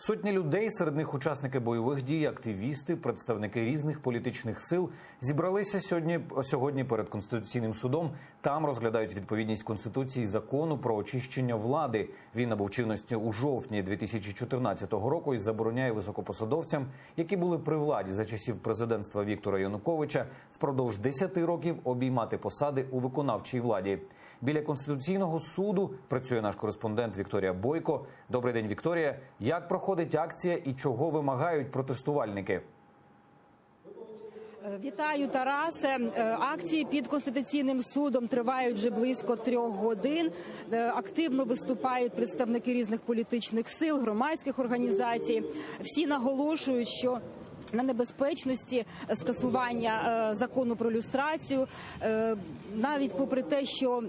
Сотні людей, серед них учасники бойових дій, активісти, представники різних політичних сил зібралися сьогодні перед Конституційним судом. Там розглядають відповідність Конституції закону про очищення влади. Він набув чинності у жовтні 2014 року і забороняє високопосадовцям, які були при владі за часів президентства Віктора Януковича, впродовж 10 років обіймати посади у виконавчій владі. Біля Конституційного суду працює наш кореспондент Вікторія Бойко. Добрий день, Вікторія. Як проходить акція і чого вимагають протестувальники? Вітаю, Тарасе. Акції під Конституційним судом тривають вже близько 3 годин. Активно виступають представники різних політичних сил, громадських організацій. Всі наголошують, що на небезпечності скасування закону про люстрацію, навіть попри те, що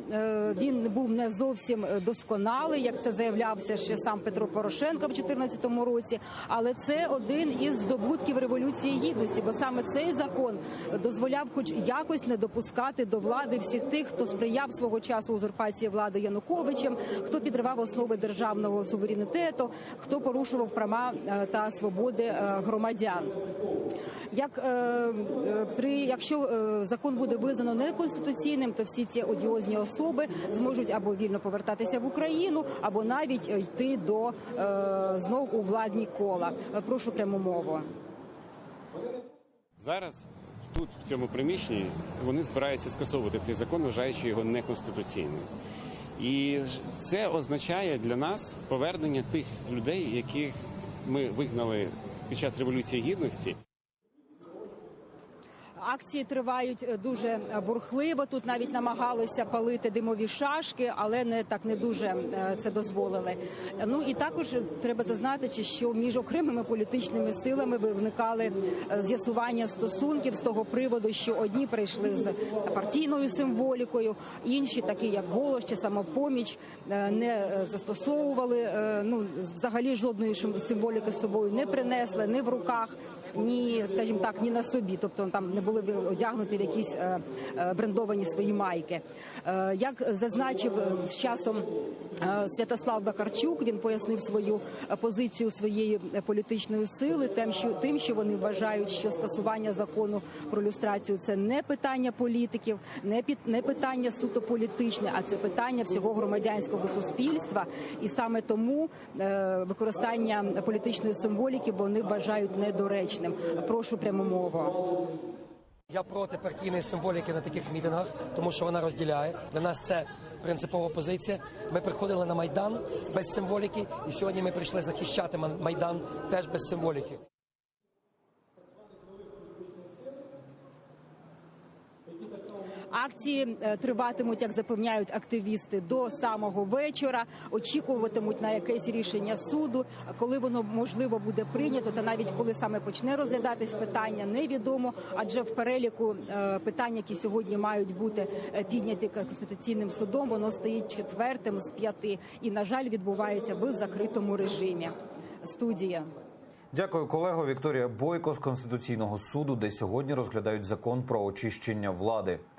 він був не зовсім досконалий, як це заявлявся ще сам Петро Порошенко в 2014 році, але це один із здобутків Революції Гідності, бо саме цей закон дозволяв хоч якось не допускати до влади всіх тих, хто сприяв свого часу узурпації влади Януковичем, хто підривав основи державного суверенітету, хто порушував права та свободи громадян. Якщо закон буде визнано неконституційним, то всі ці одіозні особи зможуть або вільно повертатися в Україну, або навіть йти знов у владні кола. Прошу пряму мову. Зараз тут, в цьому приміщенні, вони збираються скасовувати цей закон, вважаючи його неконституційним. І це означає для нас повернення тих людей, яких ми вигнали під час Революції Гідності. Акції тривають дуже бурхливо. Тут навіть намагалися палити димові шашки, але не дуже це дозволили. Ну і також треба зазначити, що між окремими політичними силами виникали з'ясування стосунків з того приводу, що одні прийшли з партійною символікою, інші, такі як «Голос» чи «Самопоміч», не застосовували, взагалі жодної символіки з собою не принесли, ні в руках, ні, скажімо так, ні на собі. Тобто там не були одягнуті в якісь брендовані свої майки. Як зазначив з часом Святослав Вакарчук, він пояснив свою позицію своєї політичної сили тим, що вони вважають, що скасування закону про люстрацію – це не питання політиків, не питання суто політичне, а це питання всього громадянського суспільства. І саме тому використання політичної символіки вони вважають недоречним. Прошу пряму мову. Я проти партійної символіки на таких мітингах, тому що вона розділяє. Для нас це принципова позиція. Ми приходили на Майдан без символіки, і сьогодні ми прийшли захищати Майдан теж без символіки. Акції триватимуть, як запевняють активісти, до самого вечора. Очікуватимуть на якесь рішення суду. Коли воно, можливо, буде прийнято, та навіть коли саме почне розглядатись питання, невідомо. Адже в переліку питань, які сьогодні мають бути підняті Конституційним судом, воно стоїть 4-м з 5. І, на жаль, відбувається в закритому режимі. Студія. Дякую, колего. Вікторія Бойко з Конституційного суду, де сьогодні розглядають закон про очищення влади.